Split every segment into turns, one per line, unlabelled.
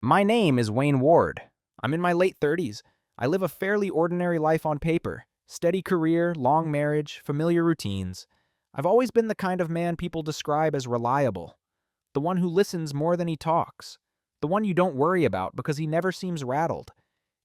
My name is Wayne Ward. I'm in my late 30s. I live a fairly ordinary life on paper. Steady career, long marriage, familiar routines. I've always been the kind of man people describe as reliable. The one who listens more than he talks. The one you don't worry about because he never seems rattled.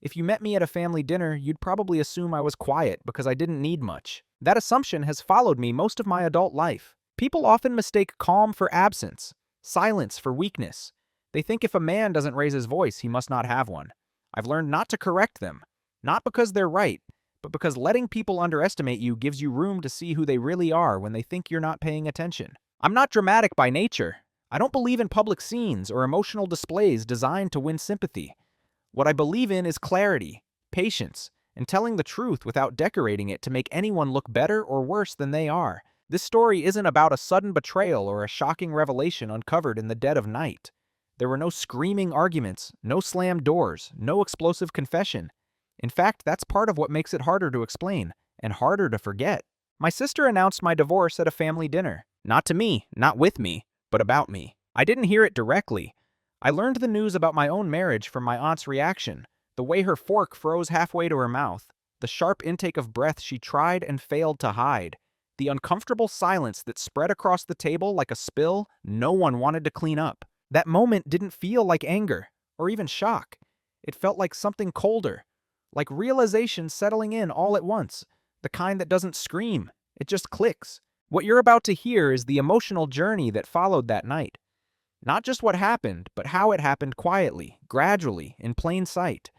If you met me at a family dinner, you'd probably assume I was quiet because I didn't need much. That assumption has followed me most of my adult life. People often mistake calm for absence, silence for weakness. They think if a man doesn't raise his voice, he must not have one. I've learned not to correct them, not because they're right, but because letting people underestimate you gives you room to see who they really are when they think you're not paying attention. I'm not dramatic by nature. I don't believe in public scenes or emotional displays designed to win sympathy. What I believe in is clarity, patience, and telling the truth without decorating it to make anyone look better or worse than they are. This story isn't about a sudden betrayal or a shocking revelation uncovered in the dead of night. There were no screaming arguments, no slammed doors, no explosive confession. In fact, that's part of what makes it harder to explain, and harder to forget. My sister announced my divorce at a family dinner. Not to me, not with me, but about me. I didn't hear it directly. I learned the news about my own marriage from my aunt's reaction, the way her fork froze halfway to her mouth, the sharp intake of breath she tried and failed to hide, the uncomfortable silence that spread across the table like a spill no one wanted to clean up. That moment didn't feel like anger, or even shock. It felt like something colder, like realization settling in all at once, the kind that doesn't scream, it just clicks. What you're about to hear is the emotional journey that followed that night. Not just what happened, but how it happened quietly, gradually, in plain sight.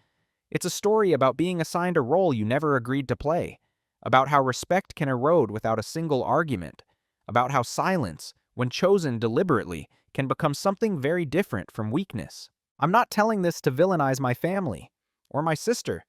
It's a story about being assigned a role you never agreed to play, about how respect can erode without a single argument, about how silence, when chosen deliberately, can become something very different from weakness. I'm not telling this to villainize my family, or my sister,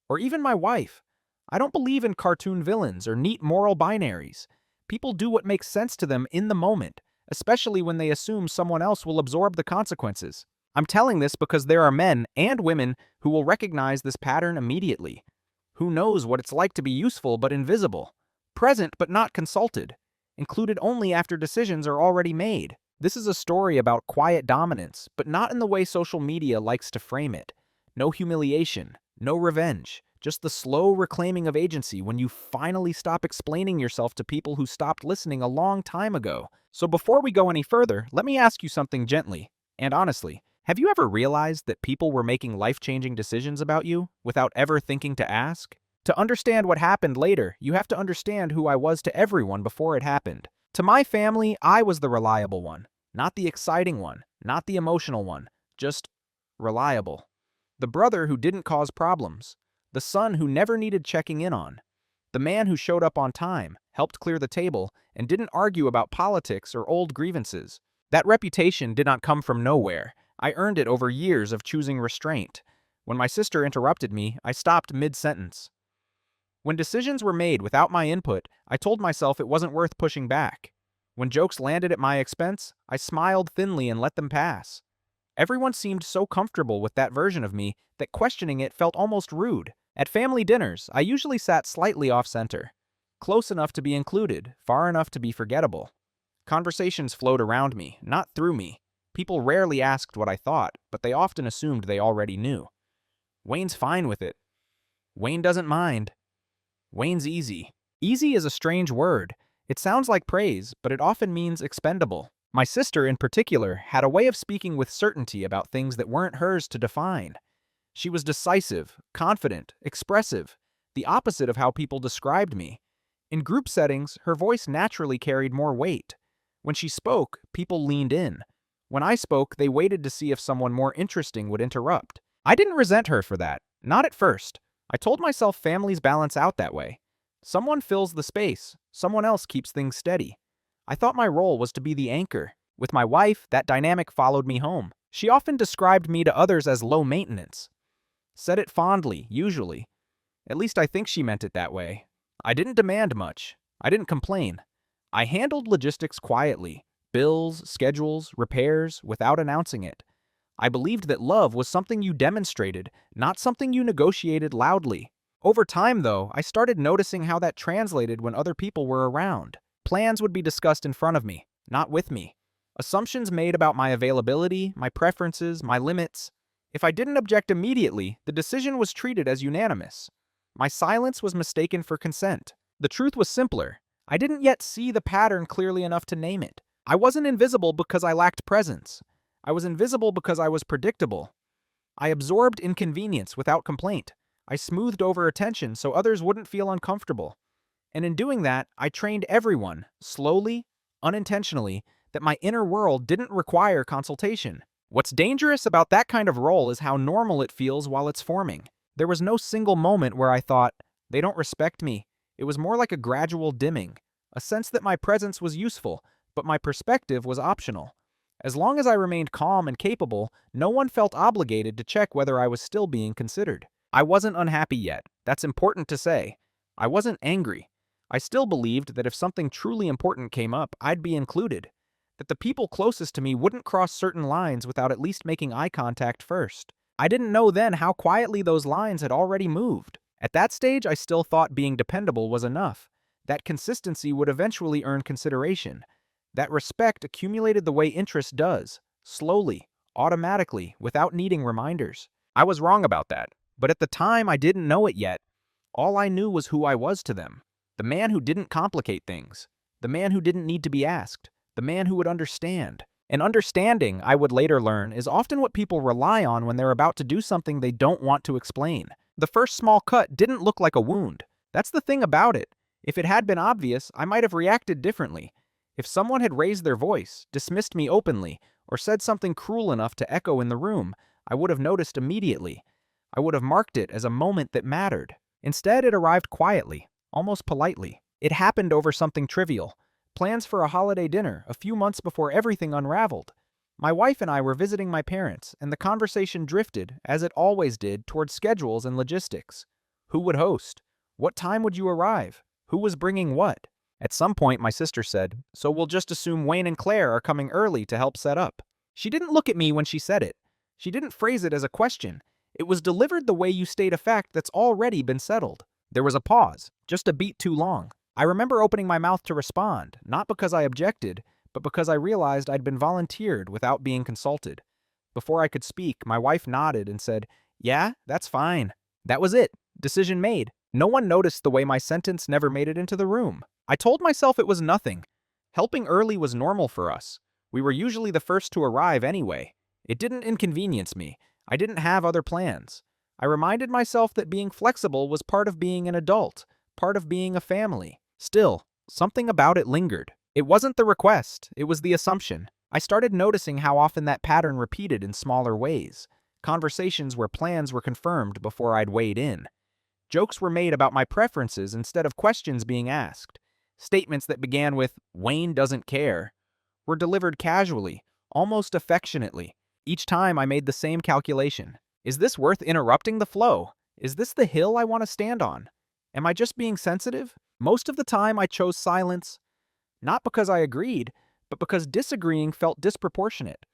or even my wife. I don't believe in cartoon villains or neat moral binaries. People do what makes sense to them in the moment, especially when they assume someone else will absorb the consequences. I'm telling this because there are men and women who will recognize this pattern immediately. Who knows what it's like to be useful but invisible, present but not consulted, included only after decisions are already made. This is a story about quiet dominance, but not in the way social media likes to frame it. No humiliation, no revenge, just the slow reclaiming of agency when you finally stop explaining yourself to people who stopped listening a long time ago. So before we go any further, let me ask you something gently and honestly. Have you ever realized that people were making life-changing decisions about you without ever thinking to ask? To understand what happened later, you have to understand who I was to everyone before it happened. To my family, I was the reliable one, not the exciting one, not the emotional one, just reliable. The brother who didn't cause problems, the son who never needed checking in on, the man who showed up on time, helped clear the table, and didn't argue about politics or old grievances. That reputation did not come from nowhere. I earned it over years of choosing restraint. When my sister interrupted me, I stopped mid-sentence. When decisions were made without my input, I told myself it wasn't worth pushing back. When jokes landed at my expense, I smiled thinly and let them pass. Everyone seemed so comfortable with that version of me that questioning it felt almost rude. At family dinners, I usually sat slightly off-center, close enough to be included, far enough to be forgettable. Conversations flowed around me, not through me. People rarely asked what I thought, but they often assumed they already knew. Wayne's fine with it. Wayne doesn't mind. Wayne's easy. Easy is a strange word. It sounds like praise, but it often means expendable. My sister, in particular, had a way of speaking with certainty about things that weren't hers to define. She was decisive, confident, expressive, the opposite of how people described me. In group settings, her voice naturally carried more weight. When she spoke, people leaned in. When I spoke, they waited to see if someone more interesting would interrupt. I didn't resent her for that, not at first. I told myself families balance out that way. Someone fills the space, someone else keeps things steady. I thought my role was to be the anchor. With my wife, that dynamic followed me home. She often described me to others as low maintenance. Said it fondly, usually. At least I think she meant it that way. I didn't demand much. I didn't complain. I handled logistics quietly. Bills, schedules, repairs, without announcing it. I believed that love was something you demonstrated, not something you negotiated loudly. Over time, though, I started noticing how that translated when other people were around. Plans would be discussed in front of me, not with me. Assumptions made about my availability, my preferences, my limits. If I didn't object immediately, the decision was treated as unanimous. My silence was mistaken for consent. The truth was simpler. I didn't yet see the pattern clearly enough to name it. I wasn't invisible because I lacked presence. I was invisible because I was predictable. I absorbed inconvenience without complaint. I smoothed over attention so others wouldn't feel uncomfortable. And in doing that, I trained everyone, slowly, unintentionally, that my inner world didn't require consultation. What's dangerous about that kind of role is how normal it feels while it's forming. There was no single moment where I thought, they don't respect me. It was more like a gradual dimming, a sense that my presence was useful, but my perspective was optional. As long as I remained calm and capable, no one felt obligated to check whether I was still being considered. I wasn't unhappy yet. That's important to say. I wasn't angry. I still believed that if something truly important came up, I'd be included. That the people closest to me wouldn't cross certain lines without at least making eye contact first. I didn't know then how quietly those lines had already moved. At that stage, I still thought being dependable was enough. That consistency would eventually earn consideration. That respect accumulated the way interest does, slowly, automatically, without needing reminders. I was wrong about that, but at the time I didn't know it yet. All I knew was who I was to them. The man who didn't complicate things. The man who didn't need to be asked. The man who would understand. And understanding, I would later learn, is often what people rely on when they're about to do something they don't want to explain. The first small cut didn't look like a wound. That's the thing about it. If it had been obvious, I might have reacted differently. If someone had raised their voice, dismissed me openly, or said something cruel enough to echo in the room, I would have noticed immediately. I would have marked it as a moment that mattered. Instead, it arrived quietly, almost politely. It happened over something trivial. Plans for a holiday dinner a few months before everything unraveled. My wife and I were visiting my parents, and the conversation drifted, as it always did, towards schedules and logistics. Who would host? What time would you arrive? Who was bringing what? At some point, my sister said, "So we'll just assume Wayne and Claire are coming early to help set up." She didn't look at me when she said it. She didn't phrase it as a question. It was delivered the way you state a fact that's already been settled. There was a pause, just a beat too long. I remember opening my mouth to respond, not because I objected, but because I realized I'd been volunteered without being consulted. Before I could speak, my wife nodded and said, "Yeah, that's fine." That was it. Decision made. No one noticed the way my sentence never made it into the room. I told myself it was nothing. Helping early was normal for us. We were usually the first to arrive anyway. It didn't inconvenience me. I didn't have other plans. I reminded myself that being flexible was part of being an adult, part of being a family. Still, something about it lingered. It wasn't the request, it was the assumption. I started noticing how often that pattern repeated in smaller ways. Conversations where plans were confirmed before I'd weighed in. Jokes were made about my preferences instead of questions being asked. Statements that began with, "Wayne doesn't care," were delivered casually, almost affectionately. Each time I made the same calculation. Is this worth interrupting the flow? Is this the hill I want to stand on? Am I just being sensitive? Most of the time I chose silence, not because I agreed, but because disagreeing felt disproportionate.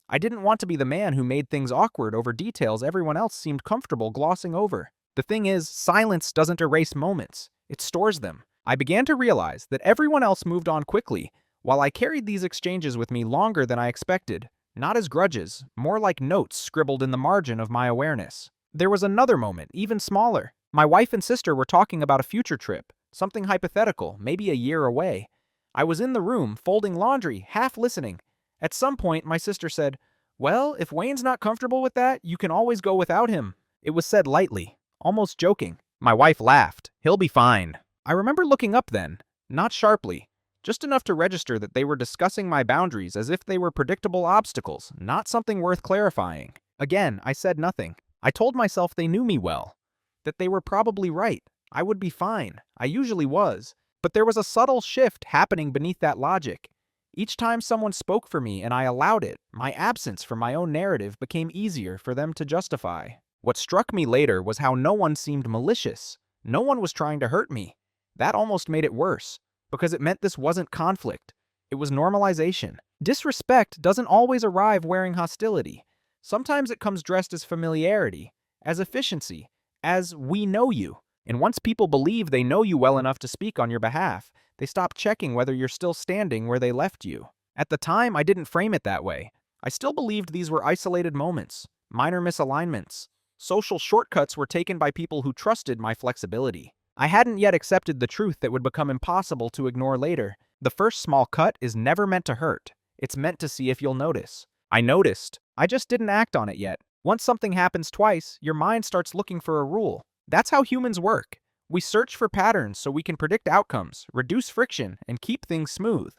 I didn't want to be the man who made things awkward over details everyone else seemed comfortable glossing over. The thing is, silence doesn't erase moments. It stores them. I began to realize that everyone else moved on quickly, while I carried these exchanges with me longer than I expected, not as grudges, more like notes scribbled in the margin of my awareness. There was another moment, even smaller. My wife and sister were talking about a future trip, something hypothetical, maybe a year away. I was in the room, folding laundry, half listening. At some point, my sister said, "Well, if Wayne's not comfortable with that, you can always go without him." It was said lightly, almost joking. My wife laughed. "He'll be fine." I remember looking up then, not sharply, just enough to register that they were discussing my boundaries as if they were predictable obstacles, not something worth clarifying. Again, I said nothing. I told myself they knew me well, that they were probably right. I would be fine. I usually was. But there was a subtle shift happening beneath that logic. Each time someone spoke for me and I allowed it, my absence from my own narrative became easier for them to justify. What struck me later was how no one seemed malicious. No one was trying to hurt me. That almost made it worse, because it meant this wasn't conflict. It was normalization. Disrespect doesn't always arrive wearing hostility. Sometimes it comes dressed as familiarity, as efficiency, as "we know you." And once people believe they know you well enough to speak on your behalf, they stop checking whether you're still standing where they left you. At the time, I didn't frame it that way. I still believed these were isolated moments, minor misalignments. Social shortcuts were taken by people who trusted my flexibility. I hadn't yet accepted the truth that would become impossible to ignore later. The first small cut is never meant to hurt. It's meant to see if you'll notice. I noticed. I just didn't act on it yet. Once something happens twice, your mind starts looking for a rule. That's how humans work. We search for patterns so we can predict outcomes, reduce friction, and keep things smooth.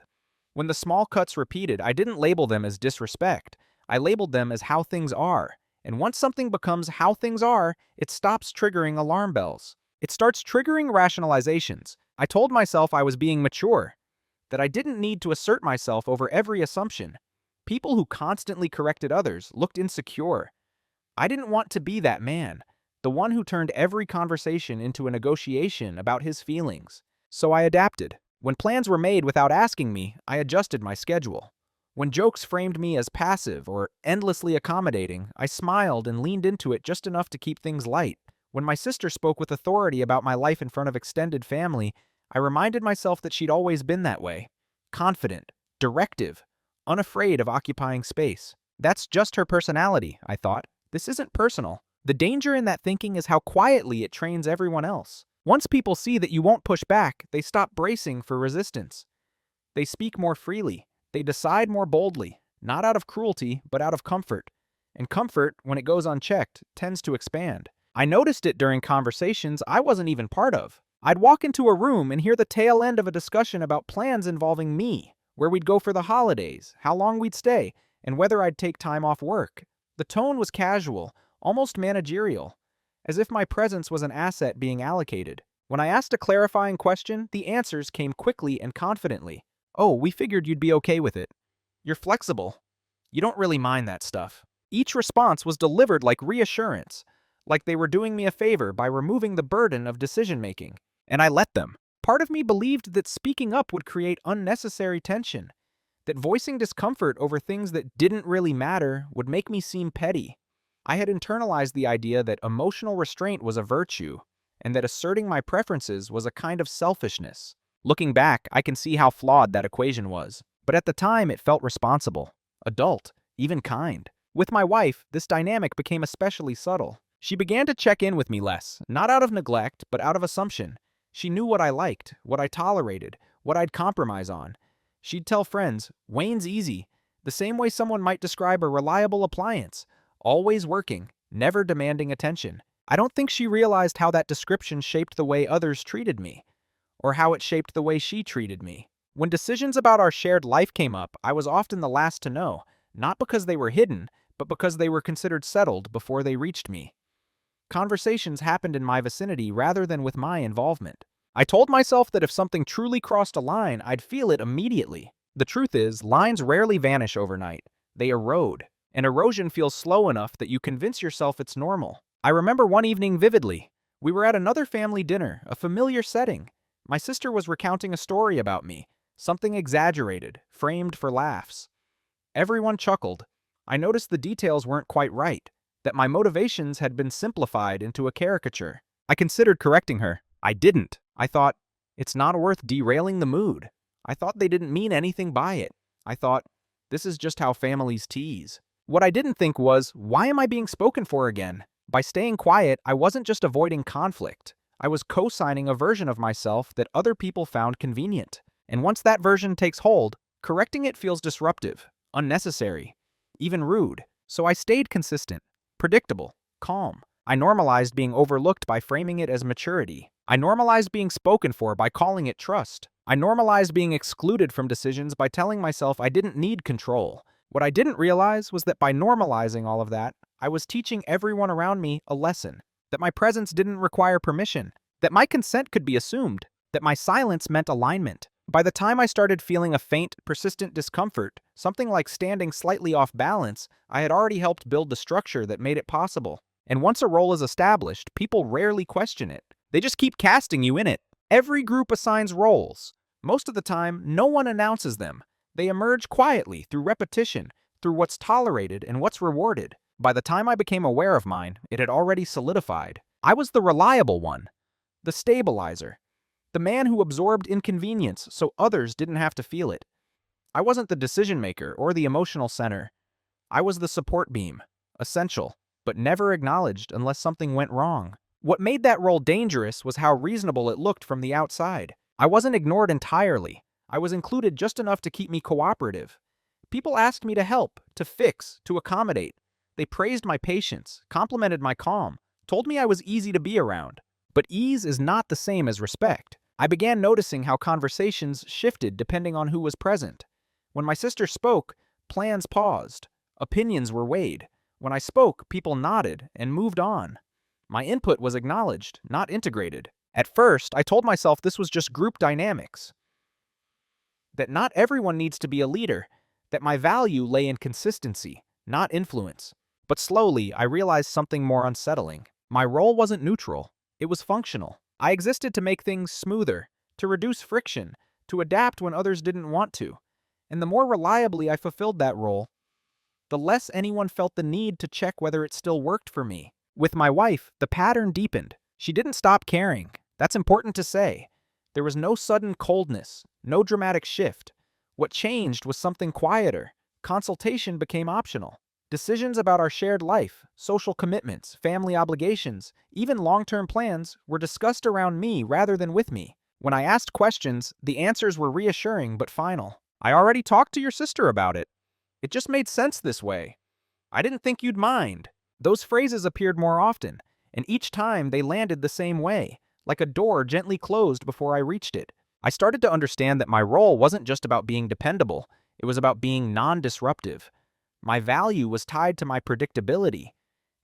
When the small cuts repeated, I didn't label them as disrespect. I labeled them as how things are. And once something becomes how things are, it stops triggering alarm bells. It starts triggering rationalizations. I told myself I was being mature, that I didn't need to assert myself over every assumption. People who constantly corrected others looked insecure. I didn't want to be that man, the one who turned every conversation into a negotiation about his feelings. So I adapted. When plans were made without asking me, I adjusted my schedule. When jokes framed me as passive or endlessly accommodating, I smiled and leaned into it just enough to keep things light. When my sister spoke with authority about my life in front of extended family, I reminded myself that she'd always been that way. Confident, directive, unafraid of occupying space. That's just her personality, I thought. This isn't personal. The danger in that thinking is how quietly it trains everyone else. Once people see that you won't push back, they stop bracing for resistance. They speak more freely. They decide more boldly, not out of cruelty, but out of comfort. And comfort, when it goes unchecked, tends to expand. I noticed it during conversations I wasn't even part of. I'd walk into a room and hear the tail end of a discussion about plans involving me, where we'd go for the holidays, how long we'd stay, and whether I'd take time off work. The tone was casual, almost managerial, as if my presence was an asset being allocated. When I asked a clarifying question, the answers came quickly and confidently. "Oh, we figured you'd be okay with it. You're flexible. You don't really mind that stuff." Each response was delivered like reassurance, like they were doing me a favor by removing the burden of decision-making. And I let them. Part of me believed that speaking up would create unnecessary tension, that voicing discomfort over things that didn't really matter would make me seem petty. I had internalized the idea that emotional restraint was a virtue, and that asserting my preferences was a kind of selfishness. Looking back, I can see how flawed that equation was. But at the time, it felt responsible, adult, even kind. With my wife, this dynamic became especially subtle. She began to check in with me less, not out of neglect, but out of assumption. She knew what I liked, what I tolerated, what I'd compromise on. She'd tell friends, "Wayne's easy," the same way someone might describe a reliable appliance, always working, never demanding attention. I don't think she realized how that description shaped the way others treated me, or how it shaped the way she treated me. When decisions about our shared life came up, I was often the last to know, not because they were hidden, but because they were considered settled before they reached me. Conversations happened in my vicinity rather than with my involvement. I told myself that if something truly crossed a line, I'd feel it immediately. The truth is, lines rarely vanish overnight. They erode. And erosion feels slow enough that you convince yourself it's normal. I remember one evening vividly. We were at another family dinner, a familiar setting. My sister was recounting a story about me, something exaggerated, framed for laughs. Everyone chuckled. I noticed the details weren't quite right, that my motivations had been simplified into a caricature. I considered correcting her. I didn't. I thought, it's not worth derailing the mood. I thought they didn't mean anything by it. I thought, this is just how families tease. What I didn't think was, why am I being spoken for again? By staying quiet, I wasn't just avoiding conflict. I was co-signing a version of myself that other people found convenient. And once that version takes hold, correcting it feels disruptive, unnecessary, even rude. So I stayed consistent, predictable, calm. I normalized being overlooked by framing it as maturity. I normalized being spoken for by calling it trust. I normalized being excluded from decisions by telling myself I didn't need control. What I didn't realize was that by normalizing all of that, I was teaching everyone around me a lesson. That my presence didn't require permission. That my consent could be assumed. That my silence meant alignment. By the time I started feeling a faint, persistent discomfort, something like standing slightly off balance, I had already helped build the structure that made it possible. And once a role is established, people rarely question it. They just keep casting you in it. Every group assigns roles. Most of the time, no one announces them. They emerge quietly through repetition, through what's tolerated and what's rewarded. By the time I became aware of mine, it had already solidified. I was the reliable one, the stabilizer, the man who absorbed inconvenience so others didn't have to feel it. I wasn't the decision maker or the emotional center. I was the support beam, essential, but never acknowledged unless something went wrong. What made that role dangerous was how reasonable it looked from the outside. I wasn't ignored entirely. I was included just enough to keep me cooperative. People asked me to help, to fix, to accommodate. They praised my patience, complimented my calm, told me I was easy to be around. But ease is not the same as respect. I began noticing how conversations shifted depending on who was present. When my sister spoke, plans paused. Opinions were weighed. When I spoke, people nodded and moved on. My input was acknowledged, not integrated. At first, I told myself this was just group dynamics, that not everyone needs to be a leader, that my value lay in consistency, not influence. But slowly, I realized something more unsettling. My role wasn't neutral. It was functional. I existed to make things smoother, to reduce friction, to adapt when others didn't want to. And the more reliably I fulfilled that role, the less anyone felt the need to check whether it still worked for me. With my wife, the pattern deepened. She didn't stop caring. That's important to say. There was no sudden coldness, no dramatic shift. What changed was something quieter. Consultation became optional. Decisions about our shared life, social commitments, family obligations, even long-term plans were discussed around me rather than with me. When I asked questions, the answers were reassuring but final. "I already talked to your sister about it. It just made sense this way. I didn't think you'd mind." Those phrases appeared more often, and each time they landed the same way, like a door gently closed before I reached it. I started to understand that my role wasn't just about being dependable, it was about being non-disruptive. My value was tied to my predictability.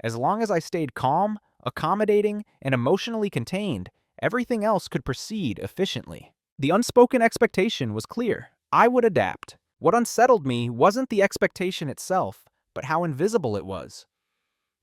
As long as I stayed calm, accommodating, and emotionally contained, everything else could proceed efficiently. The unspoken expectation was clear. I would adapt. What unsettled me wasn't the expectation itself, but how invisible it was.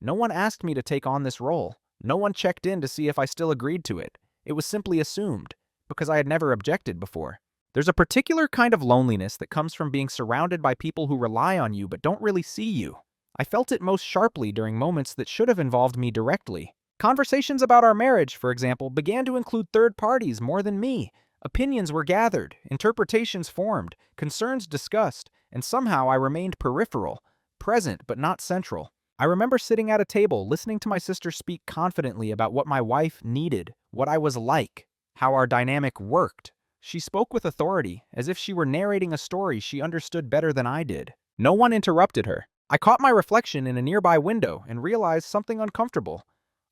No one asked me to take on this role. No one checked in to see if I still agreed to it. It was simply assumed, because I had never objected before. There's a particular kind of loneliness that comes from being surrounded by people who rely on you but don't really see you. I felt it most sharply during moments that should have involved me directly. Conversations about our marriage, for example, began to include third parties more than me. Opinions were gathered, interpretations formed, concerns discussed, and somehow I remained peripheral, present but not central. I remember sitting at a table listening to my sister speak confidently about what my wife needed, what I was like, how our dynamic worked. She spoke with authority, as if she were narrating a story she understood better than I did. No one interrupted her. I caught my reflection in a nearby window and realized something uncomfortable.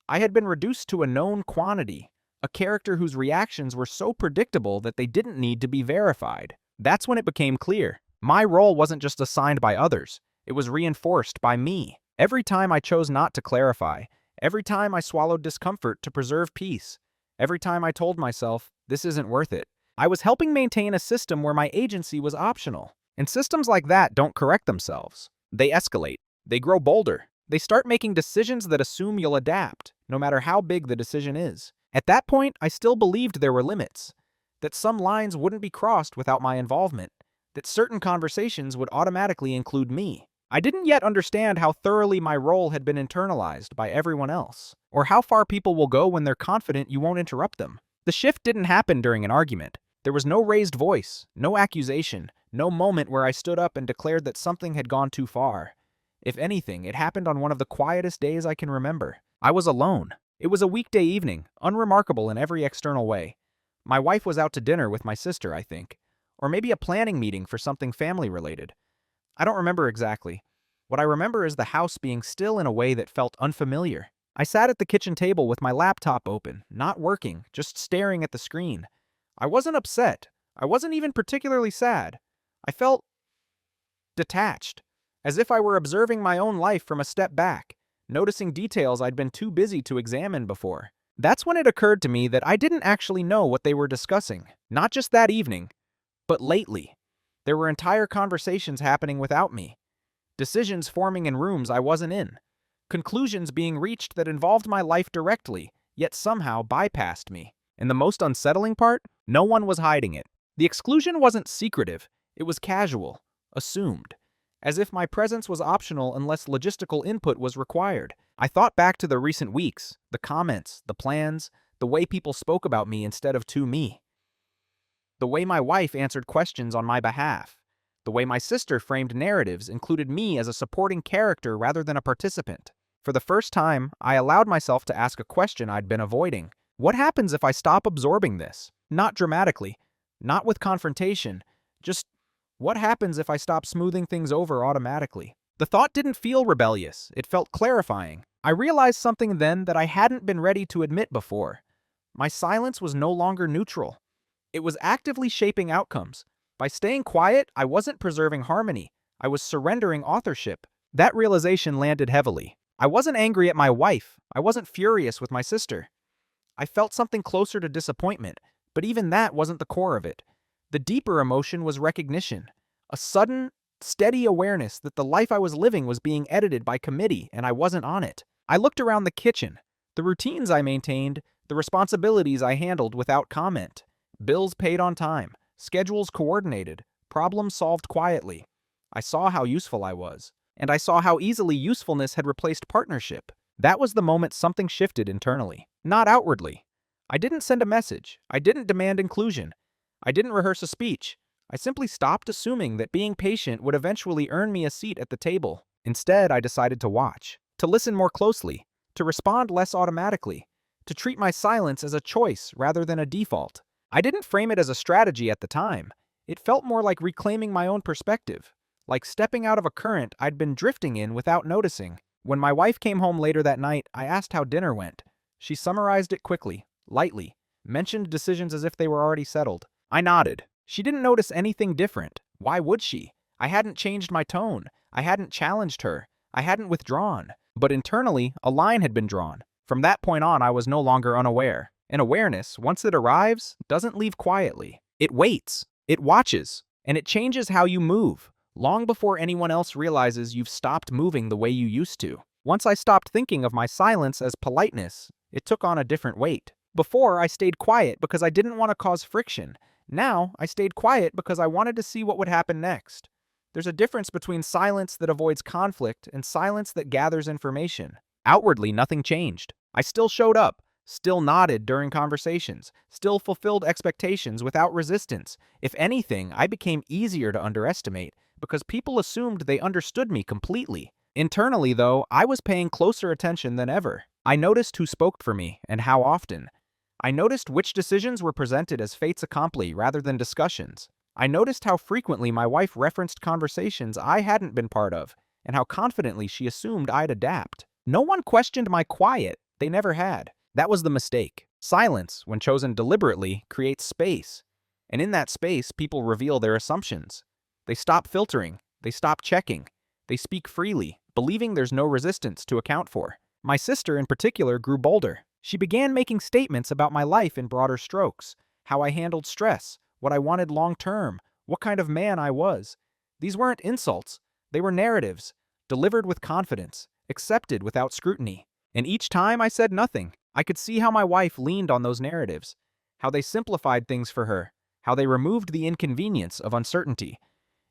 I had been reduced to a known quantity, a character whose reactions were so predictable that they didn't need to be verified. That's when it became clear. My role wasn't just assigned by others, it was reinforced by me. Every time I chose not to clarify, every time I swallowed discomfort to preserve peace, every time I told myself, this isn't worth it, I was helping maintain a system where my agency was optional. And systems like that don't correct themselves. They escalate. They grow bolder. They start making decisions that assume you'll adapt, no matter how big the decision is. At that point, I still believed there were limits, that some lines wouldn't be crossed without my involvement, that certain conversations would automatically include me. I didn't yet understand how thoroughly my role had been internalized by everyone else, or how far people will go when they're confident you won't interrupt them. The shift didn't happen during an argument. There was no raised voice, no accusation, no moment where I stood up and declared that something had gone too far. If anything, it happened on one of the quietest days I can remember. I was alone. It was a weekday evening, unremarkable in every external way. My wife was out to dinner with my sister, I think, or maybe a planning meeting for something family-related. I don't remember exactly. What I remember is the house being still in a way that felt unfamiliar. I sat at the kitchen table with my laptop open, not working, just staring at the screen. I wasn't upset. I wasn't even particularly sad. I felt detached, as if I were observing my own life from a step back, noticing details I'd been too busy to examine before. That's when it occurred to me that I didn't actually know what they were discussing, not just that evening, but lately. There were entire conversations happening without me, decisions forming in rooms I wasn't in, conclusions being reached that involved my life directly, yet somehow bypassed me. And the most unsettling part? No one was hiding it. The exclusion wasn't secretive, it was casual, assumed, as if my presence was optional unless logistical input was required. I thought back to the recent weeks, the comments, the plans, the way people spoke about me instead of to me. The way my wife answered questions on my behalf. The way my sister framed narratives included me as a supporting character rather than a participant. For the first time, I allowed myself to ask a question I'd been avoiding. What happens if I stop absorbing this? Not dramatically, not with confrontation, just what happens if I stop smoothing things over automatically? The thought didn't feel rebellious, it felt clarifying. I realized something then that I hadn't been ready to admit before. My silence was no longer neutral. It was actively shaping outcomes. By staying quiet, I wasn't preserving harmony. I was surrendering authorship. That realization landed heavily. I wasn't angry at my wife. I wasn't furious with my sister. I felt something closer to disappointment, but even that wasn't the core of it. The deeper emotion was recognition. A sudden, steady awareness that the life I was living was being edited by committee and I wasn't on it. I looked around the kitchen. The routines I maintained, the responsibilities I handled without comment. Bills paid on time, schedules coordinated, problems solved quietly. I saw how useful I was, and I saw how easily usefulness had replaced partnership. That was the moment something shifted internally, not outwardly. I didn't send a message. I didn't demand inclusion. I didn't rehearse a speech. I simply stopped assuming that being patient would eventually earn me a seat at the table. Instead, I decided to watch, to listen more closely, to respond less automatically, to treat my silence as a choice rather than a default. I didn't frame it as a strategy at the time. It felt more like reclaiming my own perspective, like stepping out of a current I'd been drifting in without noticing. When my wife came home later that night, I asked how dinner went. She summarized it quickly, lightly, mentioned decisions as if they were already settled. I nodded. She didn't notice anything different. Why would she? I hadn't changed my tone. I hadn't challenged her. I hadn't withdrawn. But internally, a line had been drawn. From that point on, I was no longer unaware. And awareness, once it arrives, doesn't leave quietly. It waits. It watches. And it changes how you move, long before anyone else realizes you've stopped moving the way you used to. Once I stopped thinking of my silence as politeness, it took on a different weight. Before, I stayed quiet because I didn't want to cause friction. Now, I stayed quiet because I wanted to see what would happen next. There's a difference between silence that avoids conflict and silence that gathers information. Outwardly, nothing changed. I still showed up, still nodded during conversations, still fulfilled expectations without resistance. If anything, I became easier to underestimate because people assumed they understood me completely. Internally, though, I was paying closer attention than ever. I noticed who spoke for me and how often. I noticed which decisions were presented as fates accompli rather than discussions. I noticed how frequently my wife referenced conversations I hadn't been part of, and how confidently she assumed I'd adapt. No one questioned my quiet. They never had. That was the mistake. Silence, when chosen deliberately, creates space. And in that space, people reveal their assumptions. They stop filtering. They stop checking. They speak freely, believing there's no resistance to account for. My sister, in particular, grew bolder. She began making statements about my life in broader strokes, how I handled stress, what I wanted long-term, what kind of man I was. These weren't insults. They were narratives, delivered with confidence, accepted without scrutiny. And each time I said nothing, I could see how my wife leaned on those narratives, how they simplified things for her, how they removed the inconvenience of uncertainty.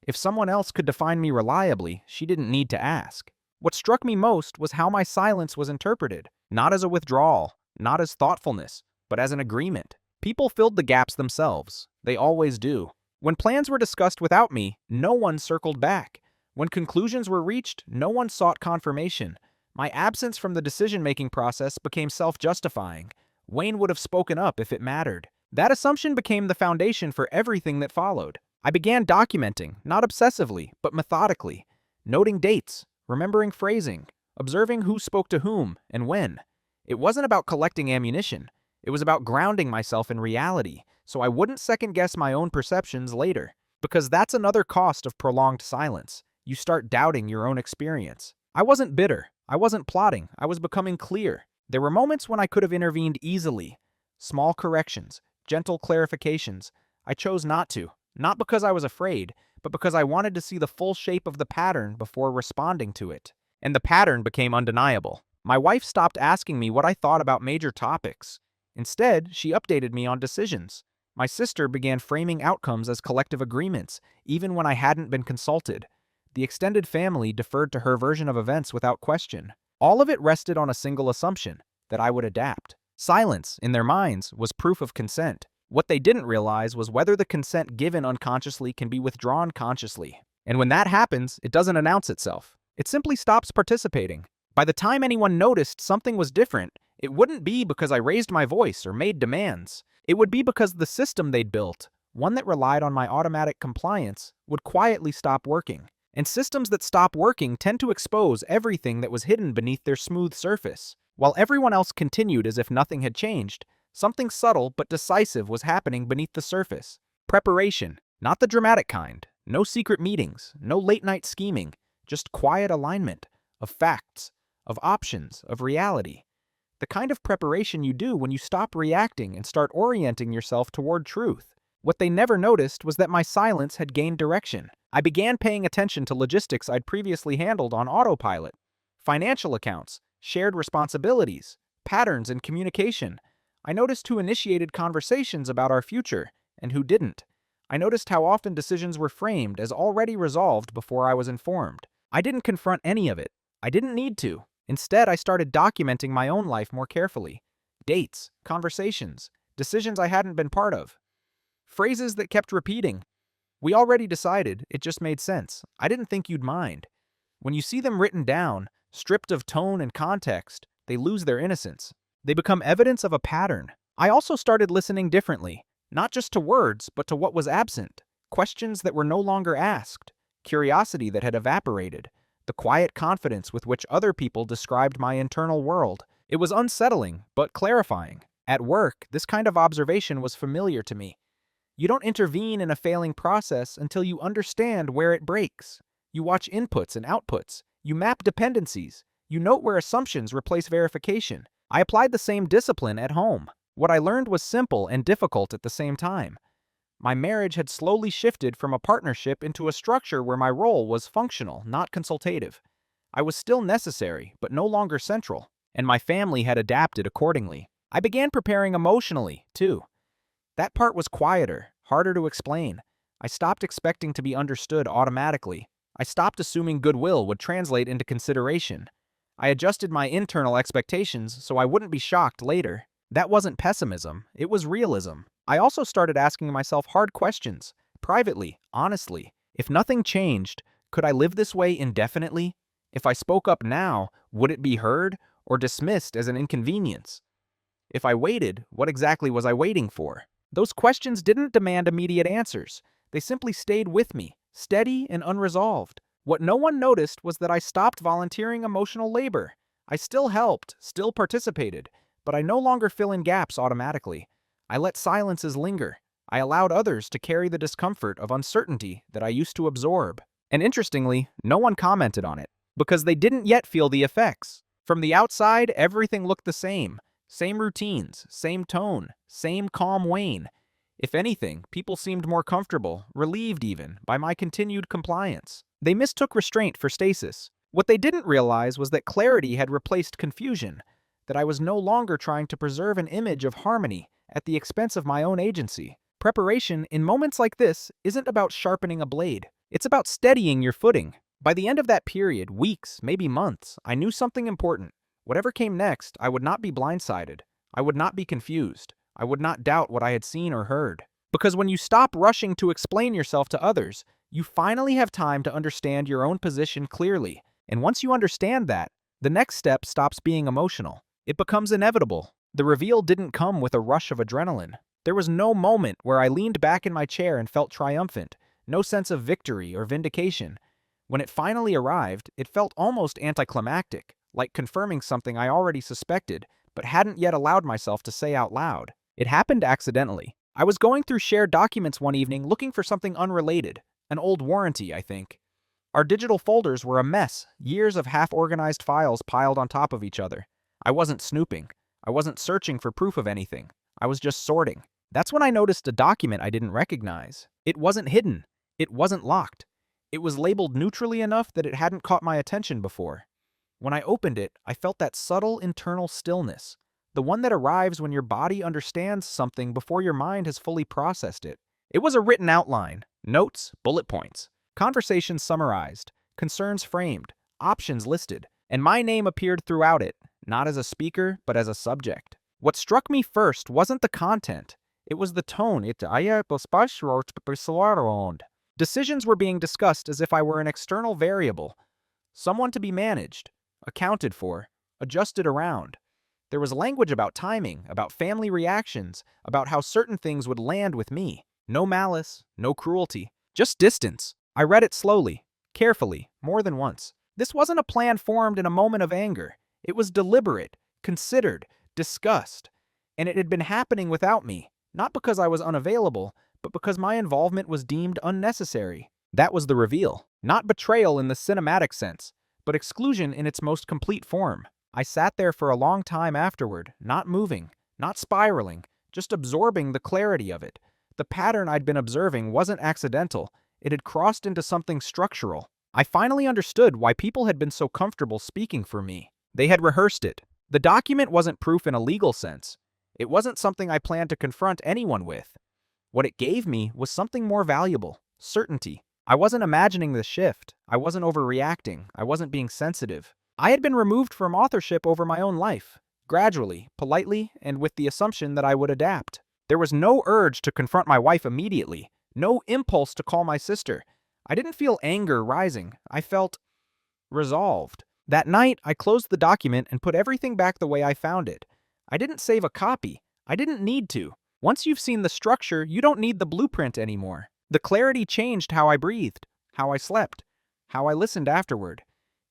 If someone else could define me reliably, she didn't need to ask. What struck me most was how my silence was interpreted, not as a withdrawal, not as thoughtfulness, but as an agreement. People filled the gaps themselves. They always do. When plans were discussed without me, no one circled back. When conclusions were reached, no one sought confirmation. My absence from the decision-making process became self-justifying. Wayne would have spoken up if it mattered. That assumption became the foundation for everything that followed. I began documenting, not obsessively, but methodically, noting dates, remembering phrasing, observing who spoke to whom and when. It wasn't about collecting ammunition. It was about grounding myself in reality, so I wouldn't second-guess my own perceptions later. Because that's another cost of prolonged silence. You start doubting your own experience. I wasn't bitter. I wasn't plotting. I was becoming clear. There were moments when I could have intervened easily. Small corrections, gentle clarifications. I chose not to. Not because I was afraid, but because I wanted to see the full shape of the pattern before responding to it. And the pattern became undeniable. My wife stopped asking me what I thought about major topics. Instead, she updated me on decisions. My sister began framing outcomes as collective agreements, even when I hadn't been consulted. The extended family deferred to her version of events without question. All of it rested on a single assumption, that I would adapt. Silence, in their minds, was proof of consent. What they didn't realize was whether the consent given unconsciously can be withdrawn consciously. And when that happens, it doesn't announce itself. It simply stops participating. By the time anyone noticed something was different, it wouldn't be because I raised my voice or made demands. It would be because the system they'd built, one that relied on my automatic compliance, would quietly stop working. And systems that stop working tend to expose everything that was hidden beneath their smooth surface. While everyone else continued as if nothing had changed, something subtle but decisive was happening beneath the surface. Preparation, not the dramatic kind. No secret meetings, no late-night scheming, just quiet alignment of facts, of options, of reality. The kind of preparation you do when you stop reacting and start orienting yourself toward truth. What they never noticed was that my silence had gained direction. I began paying attention to logistics I'd previously handled on autopilot. Financial accounts, shared responsibilities, patterns in communication. I noticed who initiated conversations about our future and who didn't. I noticed how often decisions were framed as already resolved before I was informed. I didn't confront any of it. I didn't need to. Instead, I started documenting my own life more carefully. Dates, conversations, decisions I hadn't been part of. Phrases that kept repeating. We already decided, it just made sense. I didn't think you'd mind. When you see them written down, stripped of tone and context, they lose their innocence. They become evidence of a pattern. I also started listening differently, not just to words, but to what was absent. Questions that were no longer asked. Curiosity that had evaporated. The quiet confidence with which other people described my internal world. It was unsettling, but clarifying. At work, this kind of observation was familiar to me. You don't intervene in a failing process until you understand where it breaks. You watch inputs and outputs. You map dependencies. You note where assumptions replace verification. I applied the same discipline at home. What I learned was simple and difficult at the same time. My marriage had slowly shifted from a partnership into a structure where my role was functional, not consultative. I was still necessary, but no longer central, and my family had adapted accordingly. I began preparing emotionally, too. That part was quieter, harder to explain. I stopped expecting to be understood automatically. I stopped assuming goodwill would translate into consideration. I adjusted my internal expectations so I wouldn't be shocked later. That wasn't pessimism, it was realism. I also started asking myself hard questions, privately, honestly. If nothing changed, could I live this way indefinitely? If I spoke up now, would it be heard or dismissed as an inconvenience? If I waited, what exactly was I waiting for? Those questions didn't demand immediate answers. They simply stayed with me, steady and unresolved. What no one noticed was that I stopped volunteering emotional labor. I still helped, still participated, but I no longer fill in gaps automatically. I let silences linger. I allowed others to carry the discomfort of uncertainty that I used to absorb. And interestingly, no one commented on it, because they didn't yet feel the effects. From the outside, everything looked the same. Same routines, same tone, same calm wane. If anything, people seemed more comfortable, relieved even, by my continued compliance. They mistook restraint for stasis. What they didn't realize was that clarity had replaced confusion, that I was no longer trying to preserve an image of harmony at the expense of my own agency. Preparation, in moments like this, isn't about sharpening a blade. It's about steadying your footing. By the end of that period, weeks, maybe months, I knew something important. Whatever came next, I would not be blindsided. I would not be confused. I would not doubt what I had seen or heard. Because when you stop rushing to explain yourself to others, you finally have time to understand your own position clearly. And once you understand that, the next step stops being emotional. It becomes inevitable. The reveal didn't come with a rush of adrenaline. There was no moment where I leaned back in my chair and felt triumphant, no sense of victory or vindication. When it finally arrived, it felt almost anticlimactic, like confirming something I already suspected, but hadn't yet allowed myself to say out loud. It happened accidentally. I was going through shared documents one evening looking for something unrelated, an old warranty, I think. Our digital folders were a mess, years of half-organized files piled on top of each other. I wasn't snooping. I wasn't searching for proof of anything. I was just sorting. That's when I noticed a document I didn't recognize. It wasn't hidden. It wasn't locked. It was labeled neutrally enough that it hadn't caught my attention before. When I opened it, I felt that subtle internal stillness, the one that arrives when your body understands something before your mind has fully processed it. It was a written outline, notes, bullet points, conversations summarized, concerns framed, options listed, and my name appeared throughout it, not as a speaker, but as a subject. What struck me first wasn't the content. It was the tone. Decisions were being discussed as if I were an external variable, someone to be managed, accounted for, adjusted around. There was language about timing, about family reactions, about how certain things would land with me. No malice, no cruelty, just distance. I read it slowly, carefully, more than once. This wasn't a plan formed in a moment of anger. It was deliberate, considered, discussed. And it had been happening without me, not because I was unavailable, but because my involvement was deemed unnecessary. That was the reveal. Not betrayal in the cinematic sense, but exclusion in its most complete form. I sat there for a long time afterward, not moving, not spiraling, just absorbing the clarity of it. The pattern I'd been observing wasn't accidental. It had crossed into something structural. I finally understood why people had been so comfortable speaking for me. They had rehearsed it. The document wasn't proof in a legal sense. It wasn't something I planned to confront anyone with. What it gave me was something more valuable: certainty. I wasn't imagining the shift. I wasn't overreacting. I wasn't being sensitive. I had been removed from authorship over my own life, gradually, politely, and with the assumption that I would adapt. There was no urge to confront my wife immediately, no impulse to call my sister. I didn't feel anger rising. I felt resolved. That night, I closed the document and put everything back the way I found it. I didn't save a copy. I didn't need to. Once you've seen the structure, you don't need the blueprint anymore. The clarity changed how I breathed, how I slept, how I listened afterward.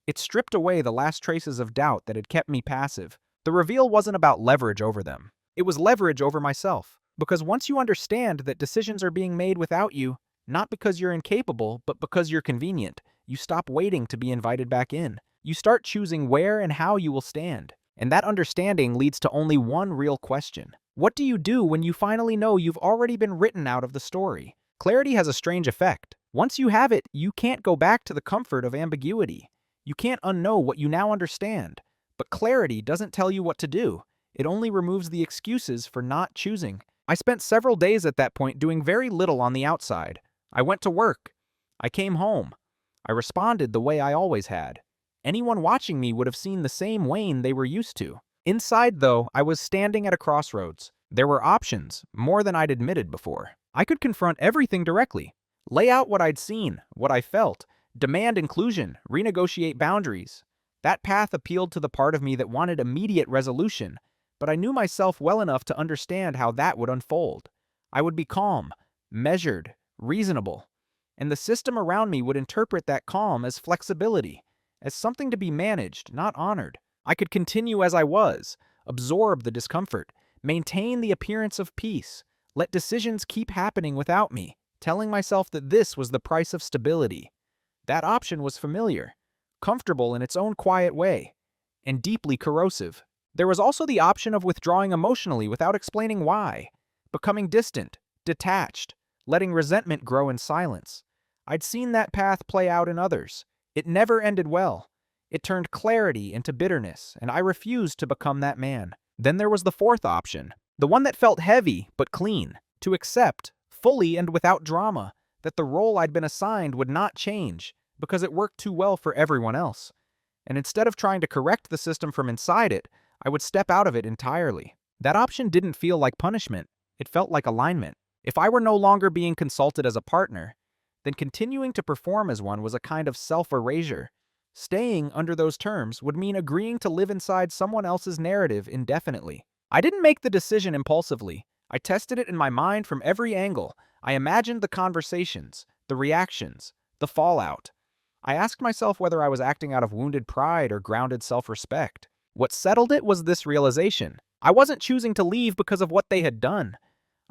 It stripped away the last traces of doubt that had kept me passive. The reveal wasn't about leverage over them. It was leverage over myself. Because once you understand that decisions are being made without you, not because you're incapable, but because you're convenient, you stop waiting to be invited back in. You start choosing where and how you will stand. And that understanding leads to only one real question. What do you do when you finally know you've already been written out of the story? Clarity has a strange effect. Once you have it, you can't go back to the comfort of ambiguity. You can't unknow what you now understand. But clarity doesn't tell you what to do. It only removes the excuses for not choosing. I spent several days at that point doing very little on the outside. I went to work. I came home. I responded the way I always had. Anyone watching me would have seen the same Wayne they were used to. Inside, though, I was standing at a crossroads. There were options, more than I'd admitted before. I could confront everything directly, lay out what I'd seen, what I felt, demand inclusion, renegotiate boundaries. That path appealed to the part of me that wanted immediate resolution, but I knew myself well enough to understand how that would unfold. I would be calm, measured, reasonable, and the system around me would interpret that calm as flexibility, as something to be managed, not honored. I could continue as I was, absorb the discomfort, maintain the appearance of peace, let decisions keep happening without me, telling myself that this was the price of stability. That option was familiar, comfortable in its own quiet way, and deeply corrosive. There was also the option of withdrawing emotionally without explaining why, becoming distant, detached, letting resentment grow in silence. I'd seen that path play out in others. It never ended well. It turned clarity into bitterness, and I refused to become that man. Then there was the fourth option, the one that felt heavy but clean, to accept, fully and without drama, that the role I'd been assigned would not change because it worked too well for everyone else. And instead of trying to correct the system from inside it, I would step out of it entirely. That option didn't feel like punishment. It felt like alignment. If I were no longer being consulted as a partner, then continuing to perform as one was a kind of self-erasure. Staying under those terms would mean agreeing to live inside someone else's narrative indefinitely. I didn't make the decision impulsively. I tested it in my mind from every angle. I imagined the conversations, the reactions, the fallout. I asked myself whether I was acting out of wounded pride or grounded self-respect. What settled it was this realization. I wasn't choosing to leave because of what they had done.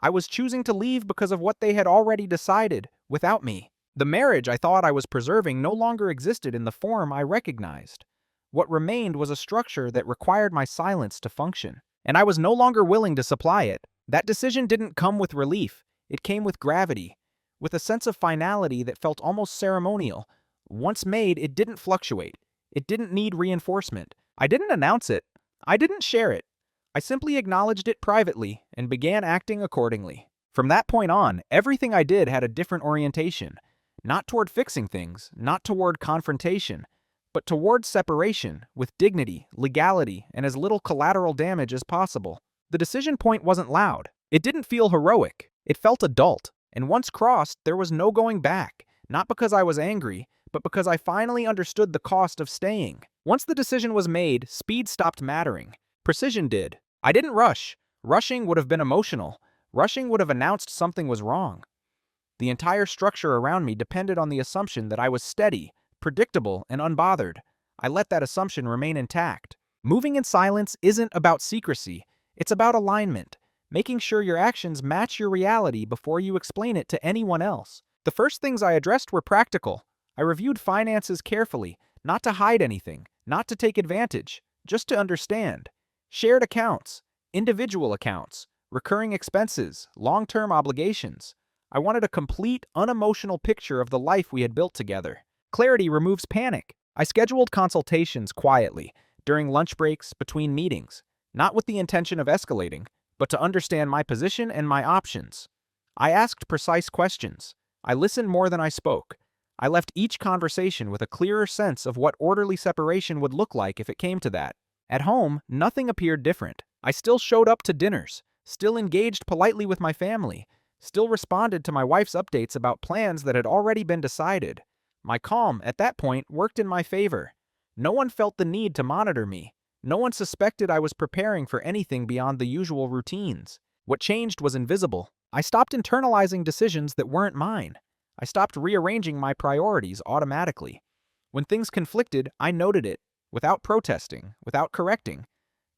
I was choosing to leave because of what they had already decided, without me. The marriage I thought I was preserving no longer existed in the form I recognized. What remained was a structure that required my silence to function, and I was no longer willing to supply it. That decision didn't come with relief. It came with gravity, with a sense of finality that felt almost ceremonial. Once made, it didn't fluctuate. It didn't need reinforcement. I didn't announce it. I didn't share it. I simply acknowledged it privately and began acting accordingly. From that point on, everything I did had a different orientation. Not toward fixing things, not toward confrontation, but toward separation, with dignity, legality, and as little collateral damage as possible. The decision point wasn't loud. It didn't feel heroic. It felt adult. And once crossed, there was no going back. Not because I was angry, but because I finally understood the cost of staying. Once the decision was made, speed stopped mattering. Precision did. I didn't rush. Rushing would have been emotional. Rushing would have announced something was wrong. The entire structure around me depended on the assumption that I was steady, predictable, and unbothered. I let that assumption remain intact. Moving in silence isn't about secrecy. It's about alignment, making sure your actions match your reality before you explain it to anyone else. The first things I addressed were practical. I reviewed finances carefully, not to hide anything, not to take advantage, just to understand. Shared accounts, individual accounts, recurring expenses, long-term obligations. I wanted a complete, unemotional picture of the life we had built together. Clarity removes panic. I scheduled consultations quietly, during lunch breaks, between meetings, not with the intention of escalating, but to understand my position and my options. I asked precise questions. I listened more than I spoke. I left each conversation with a clearer sense of what orderly separation would look like if it came to that. At home, nothing appeared different. I still showed up to dinners, still engaged politely with my family, still responded to my wife's updates about plans that had already been decided. My calm, at that point, worked in my favor. No one felt the need to monitor me. No one suspected I was preparing for anything beyond the usual routines. What changed was invisible. I stopped internalizing decisions that weren't mine. I stopped rearranging my priorities automatically. When things conflicted, I noted it, without protesting, without correcting.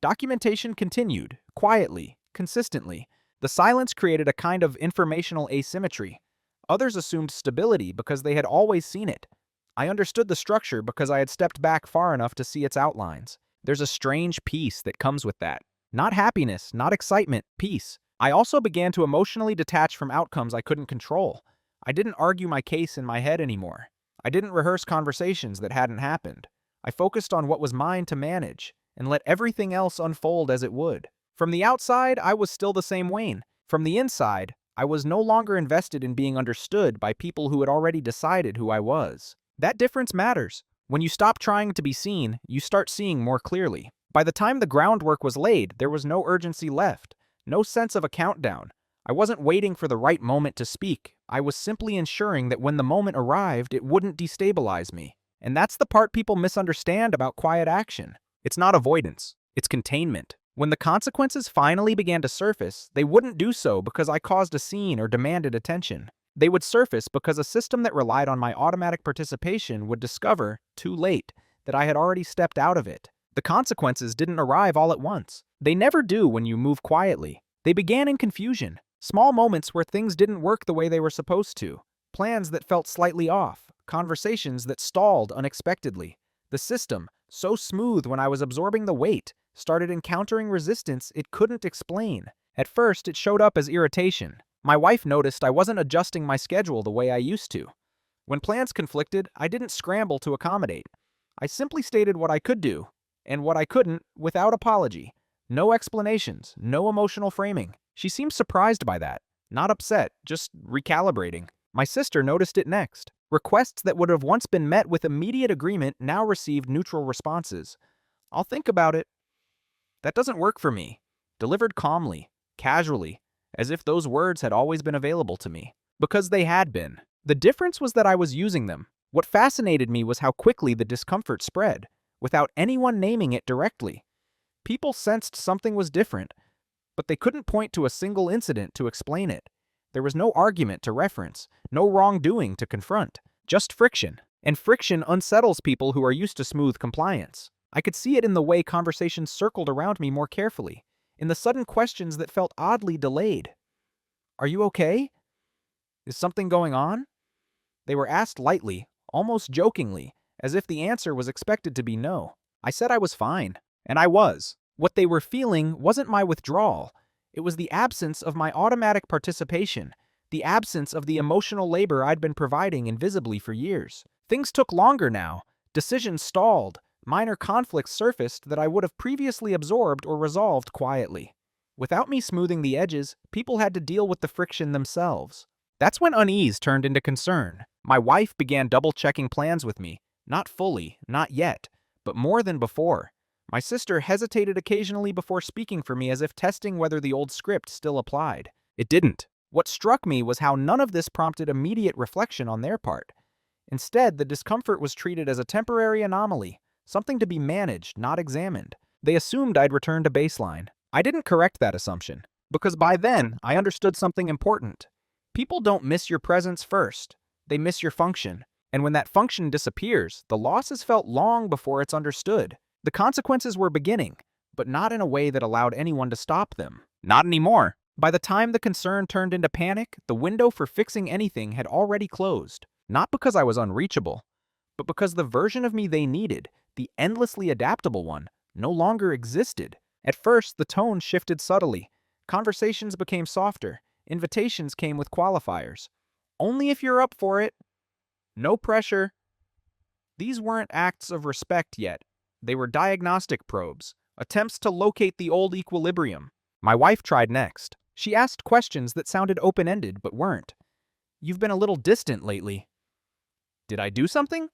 Documentation continued, quietly, consistently. The silence created a kind of informational asymmetry. Others assumed stability because they had always seen it. I understood the structure because I had stepped back far enough to see its outlines. There's a strange peace that comes with that. Not happiness, not excitement, peace. I also began to emotionally detach from outcomes I couldn't control. I didn't argue my case in my head anymore. I didn't rehearse conversations that hadn't happened. I focused on what was mine to manage, and let everything else unfold as it would. From the outside, I was still the same Wayne. From the inside, I was no longer invested in being understood by people who had already decided who I was. That difference matters. When you stop trying to be seen, you start seeing more clearly. By the time the groundwork was laid, there was no urgency left, no sense of a countdown. I wasn't waiting for the right moment to speak. I was simply ensuring that when the moment arrived, it wouldn't destabilize me. And that's the part people misunderstand about quiet action. It's not avoidance, it's containment. When the consequences finally began to surface, they wouldn't do so because I caused a scene or demanded attention. They would surface because a system that relied on my automatic participation would discover, too late, that I had already stepped out of it. The consequences didn't arrive all at once. They never do when you move quietly. They began in confusion. Small moments where things didn't work the way they were supposed to. Plans that felt slightly off. Conversations that stalled unexpectedly. The system, so smooth when I was absorbing the weight, started encountering resistance it couldn't explain. At first, it showed up as irritation. My wife noticed I wasn't adjusting my schedule the way I used to. When plans conflicted, I didn't scramble to accommodate. I simply stated what I could do, and what I couldn't, without apology. No explanations, no emotional framing. She seemed surprised by that. Not upset, just recalibrating. My sister noticed it next. Requests that would have once been met with immediate agreement now received neutral responses. "I'll think about it." "That doesn't work for me." Delivered calmly, casually, as if those words had always been available to me. Because they had been. The difference was that I was using them. What fascinated me was how quickly the discomfort spread, without anyone naming it directly. People sensed something was different, but they couldn't point to a single incident to explain it. There was no argument to reference, no wrongdoing to confront, just friction. And friction unsettles people who are used to smooth compliance. I could see it in the way conversations circled around me more carefully, in the sudden questions that felt oddly delayed. "Are you okay? Is something going on?" They were asked lightly, almost jokingly, as if the answer was expected to be no. I said I was fine, and I was. What they were feeling wasn't my withdrawal. It was the absence of my automatic participation, the absence of the emotional labor I'd been providing invisibly for years. Things took longer now. Decisions stalled. Minor conflicts surfaced that I would have previously absorbed or resolved quietly. Without me smoothing the edges, people had to deal with the friction themselves. That's when unease turned into concern. My wife began double-checking plans with me. Not fully, not yet, but more than before. My sister hesitated occasionally before speaking for me as if testing whether the old script still applied. It didn't. What struck me was how none of this prompted immediate reflection on their part. Instead, the discomfort was treated as a temporary anomaly, something to be managed, not examined. They assumed I'd return to baseline. I didn't correct that assumption, because by then, I understood something important. People don't miss your presence first. They miss your function. And when that function disappears, the loss is felt long before it's understood. The consequences were beginning, but not in a way that allowed anyone to stop them. Not anymore. By the time the concern turned into panic, the window for fixing anything had already closed. Not because I was unreachable, but because the version of me they needed, the endlessly adaptable one, no longer existed. At first, the tone shifted subtly. Conversations became softer. Invitations came with qualifiers. Only if you're up for it. No pressure. These weren't acts of respect yet. They were diagnostic probes, attempts to locate the old equilibrium. My wife tried next. She asked questions that sounded open-ended but weren't. You've been a little distant lately. Did I do something?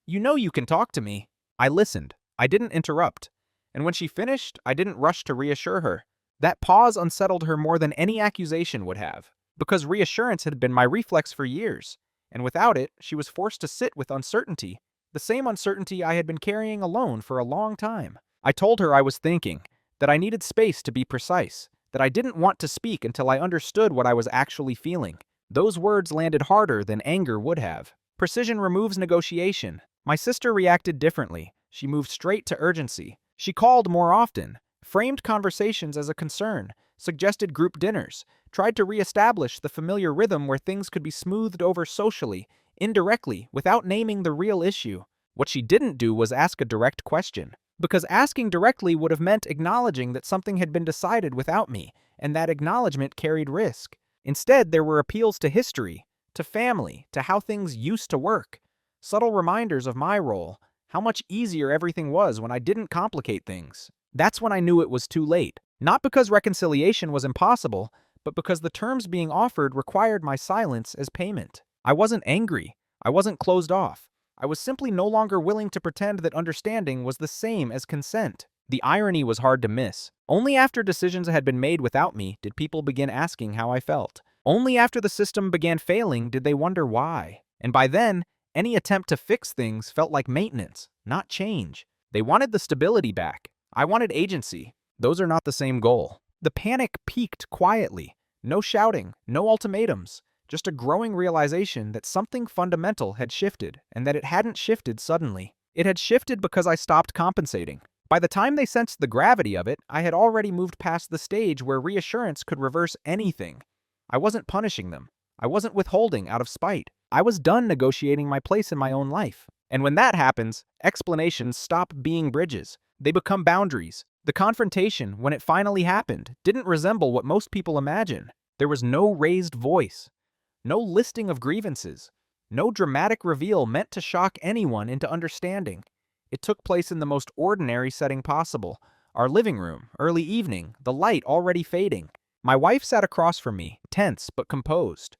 You know you can talk to me. I listened. I didn't interrupt. And when she finished, I didn't rush to reassure her. That pause unsettled her more than any accusation would have, because reassurance had been my reflex for years, and without it, she was forced to sit with uncertainty, the same uncertainty I had been carrying alone for a long time. I told her I was thinking, that I needed space to be precise, that I didn't want to speak until I understood what I was actually feeling. Those words landed harder than anger would have. Precision removes negotiation. My sister reacted differently. She moved straight to urgency. She called more often, framed conversations as a concern, suggested group dinners, tried to reestablish the familiar rhythm where things could be smoothed over socially, indirectly, without naming the real issue. What she didn't do was ask a direct question, because asking directly would have meant acknowledging that something had been decided without me, and that acknowledgement carried risk. Instead, there were appeals to history, to family, to how things used to work, subtle reminders of my role, how much easier everything was when I didn't complicate things. That's when I knew it was too late. Not because reconciliation was impossible, but because the terms being offered required my silence as payment. I wasn't angry. I wasn't closed off. I was simply no longer willing to pretend that understanding was the same as consent. The irony was hard to miss. Only after decisions had been made without me did people begin asking how I felt. Only after the system began failing did they wonder why. And by then, any attempt to fix things felt like maintenance, not change. They wanted the stability back. I wanted agency. Those are not the same goal. The panic peaked quietly. No shouting, no ultimatums. Just a growing realization that something fundamental had shifted, and that it hadn't shifted suddenly. It had shifted because I stopped compensating. By the time they sensed the gravity of it, I had already moved past the stage where reassurance could reverse anything. I wasn't punishing them. I wasn't withholding out of spite. I was done negotiating my place in my own life. And when that happens, explanations stop being bridges. They become boundaries. The confrontation, when it finally happened, didn't resemble what most people imagine. There was no raised voice, no listing of grievances, no dramatic reveal meant to shock anyone into understanding. It took place in the most ordinary setting possible. Our living room, early evening, the light already fading. My wife sat across from me, tense but composed.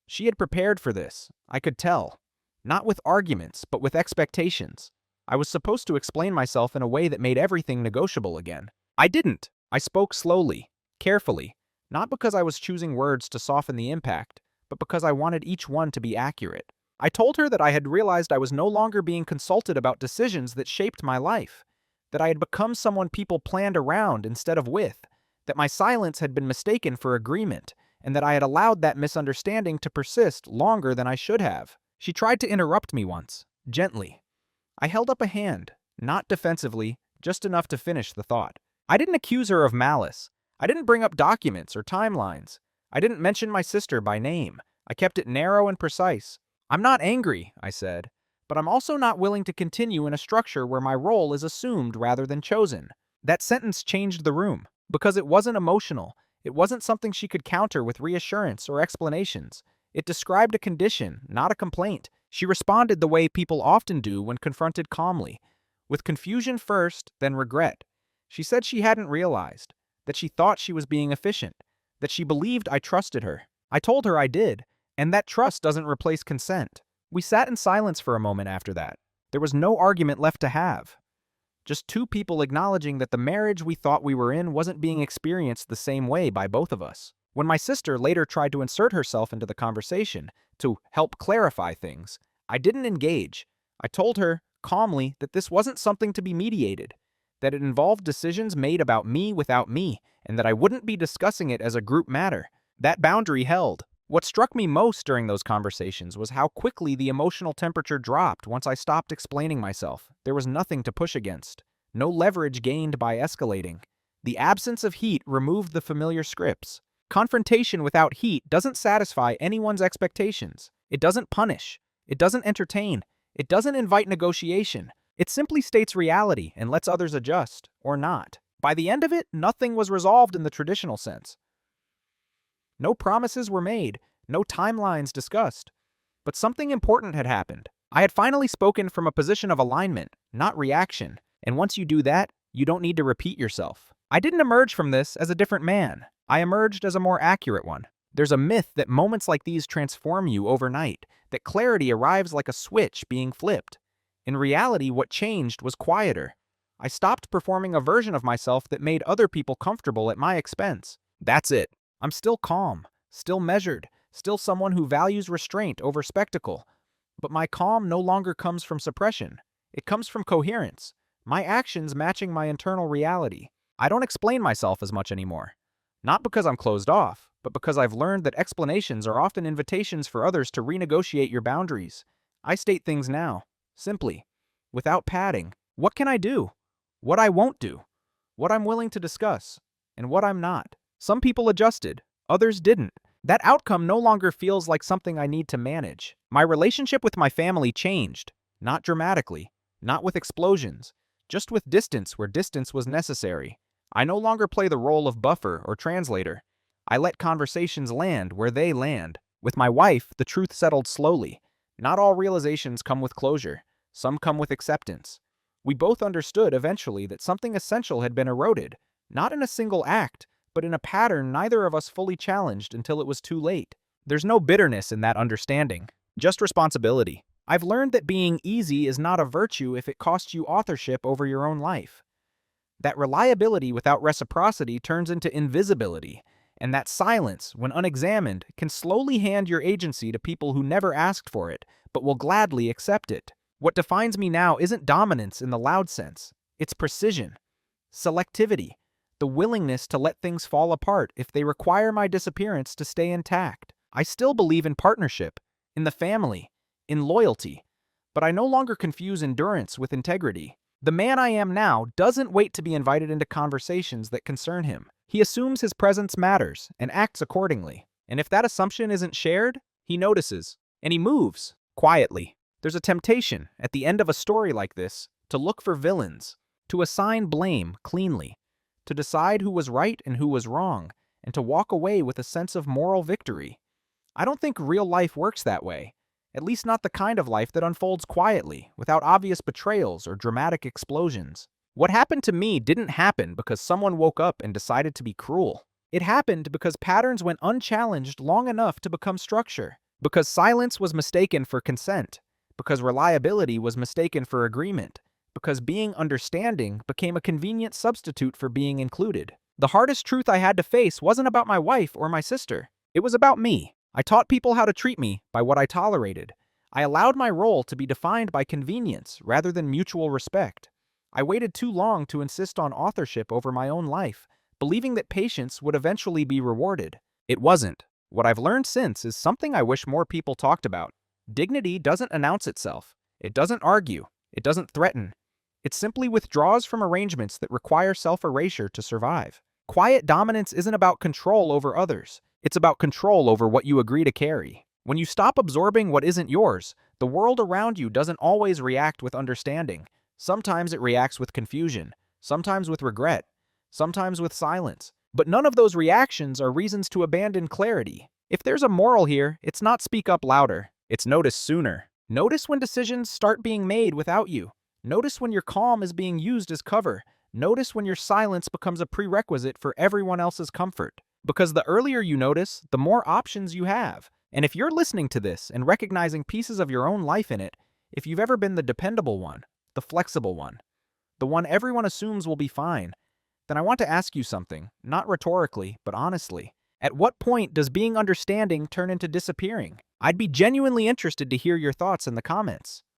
She had prepared for this, I could tell. Not with arguments, but with expectations. I was supposed to explain myself in a way that made everything negotiable again. I didn't. I spoke slowly, carefully, not because I was choosing words to soften the impact, but because I wanted each one to be accurate. I told her that I had realized I was no longer being consulted about decisions that shaped my life, that I had become someone people planned around instead of with, that my silence had been mistaken for agreement, and that I had allowed that misunderstanding to persist longer than I should have. She tried to interrupt me once, gently. I held up a hand, not defensively, just enough to finish the thought. I didn't accuse her of malice. I didn't bring up documents or timelines. I didn't mention my sister by name. I kept it narrow and precise. I'm not angry, I said, but I'm also not willing to continue in a structure where my role is assumed rather than chosen. That sentence changed the room, because it wasn't emotional. It wasn't something she could counter with reassurance or explanations. It described a condition, not a complaint. She responded the way people often do when confronted calmly, with confusion first, then regret. She said she hadn't realized, that she thought she was being efficient, that she believed I trusted her. I told her I did, and that trust doesn't replace consent. We sat in silence for a moment after that. There was no argument left to have. Just two people acknowledging that the marriage we thought we were in wasn't being experienced the same way by both of us. When my sister later tried to insert herself into the conversation to help clarify things, I didn't engage. I told her, calmly, that this wasn't something to be mediated, that it involved decisions made about me without me, and that I wouldn't be discussing it as a group matter. That boundary held. What struck me most during those conversations was how quickly the emotional temperature dropped once I stopped explaining myself. There was nothing to push against. No leverage gained by escalating. The absence of heat removed the familiar scripts. Confrontation without heat doesn't satisfy anyone's expectations. It doesn't punish. It doesn't entertain. It doesn't invite negotiation. It simply states reality and lets others adjust, or not. By the end of it, nothing was resolved in the traditional sense. No promises were made, no timelines discussed. But something important had happened. I had finally spoken from a position of alignment, not reaction. And once you do that, you don't need to repeat yourself. I didn't emerge from this as a different man. I emerged as a more accurate one. There's a myth that moments like these transform you overnight, that clarity arrives like a switch being flipped. In reality, what changed was quieter. I stopped performing a version of myself that made other people comfortable at my expense. That's it. I'm still calm, still measured, still someone who values restraint over spectacle. But my calm no longer comes from suppression. It comes from coherence, my actions matching my internal reality. I don't explain myself as much anymore. Not because I'm closed off, but because I've learned that explanations are often invitations for others to renegotiate your boundaries. I state things now, simply, without padding. What can I do? What I won't do? What I'm willing to discuss, and what I'm not. Some people adjusted, others didn't. That outcome no longer feels like something I need to manage. My relationship with my family changed, not dramatically, not with explosions, just with distance where distance was necessary. I no longer play the role of buffer or translator. I let conversations land where they land. With my wife, the truth settled slowly. Not all realizations come with closure. Some come with acceptance. We both understood eventually that something essential had been eroded, not in a single act, but in a pattern neither of us fully challenged until it was too late. There's no bitterness in that understanding, just responsibility. I've learned that being easy is not a virtue if it costs you authorship over your own life. That reliability without reciprocity turns into invisibility, and that silence, when unexamined, can slowly hand your agency to people who never asked for it, but will gladly accept it. What defines me now isn't dominance in the loud sense. It's precision, selectivity, the willingness to let things fall apart if they require my disappearance to stay intact. I still believe in partnership, in the family, in loyalty, but I no longer confuse endurance with integrity. The man I am now doesn't wait to be invited into conversations that concern him. He assumes his presence matters and acts accordingly. And if that assumption isn't shared, he notices, and he moves, quietly. There's a temptation, at the end of a story like this, to look for villains, to assign blame cleanly, to decide who was right and who was wrong, and to walk away with a sense of moral victory. I don't think real life works that way, at least not the kind of life that unfolds quietly, without obvious betrayals or dramatic explosions. What happened to me didn't happen because someone woke up and decided to be cruel. It happened because patterns went unchallenged long enough to become structure, because silence was mistaken for consent, because reliability was mistaken for agreement, because being understanding became a convenient substitute for being included. The hardest truth I had to face wasn't about my wife or my sister. It was about me. I taught people how to treat me by what I tolerated. I allowed my role to be defined by convenience rather than mutual respect. I waited too long to insist on authorship over my own life, believing that patience would eventually be rewarded. It wasn't. What I've learned since is something I wish more people talked about. Dignity doesn't announce itself. It doesn't argue. It doesn't threaten. It simply withdraws from arrangements that require self-erasure to survive. Quiet dominance isn't about control over others. It's about control over what you agree to carry. When you stop absorbing what isn't yours, the world around you doesn't always react with understanding. Sometimes it reacts with confusion, sometimes with regret, sometimes with silence. But none of those reactions are reasons to abandon clarity. If there's a moral here, it's not speak up louder. It's notice sooner. Notice when decisions start being made without you. Notice when your calm is being used as cover. Notice when your silence becomes a prerequisite for everyone else's comfort. Because the earlier you notice, the more options you have. And if you're listening to this and recognizing pieces of your own life in it, if you've ever been the dependable one, the flexible one, the one everyone assumes will be fine, then I want to ask you something, not rhetorically, but honestly. At what point does being understanding turn into disappearing? I'd be genuinely interested to hear your thoughts in the comments.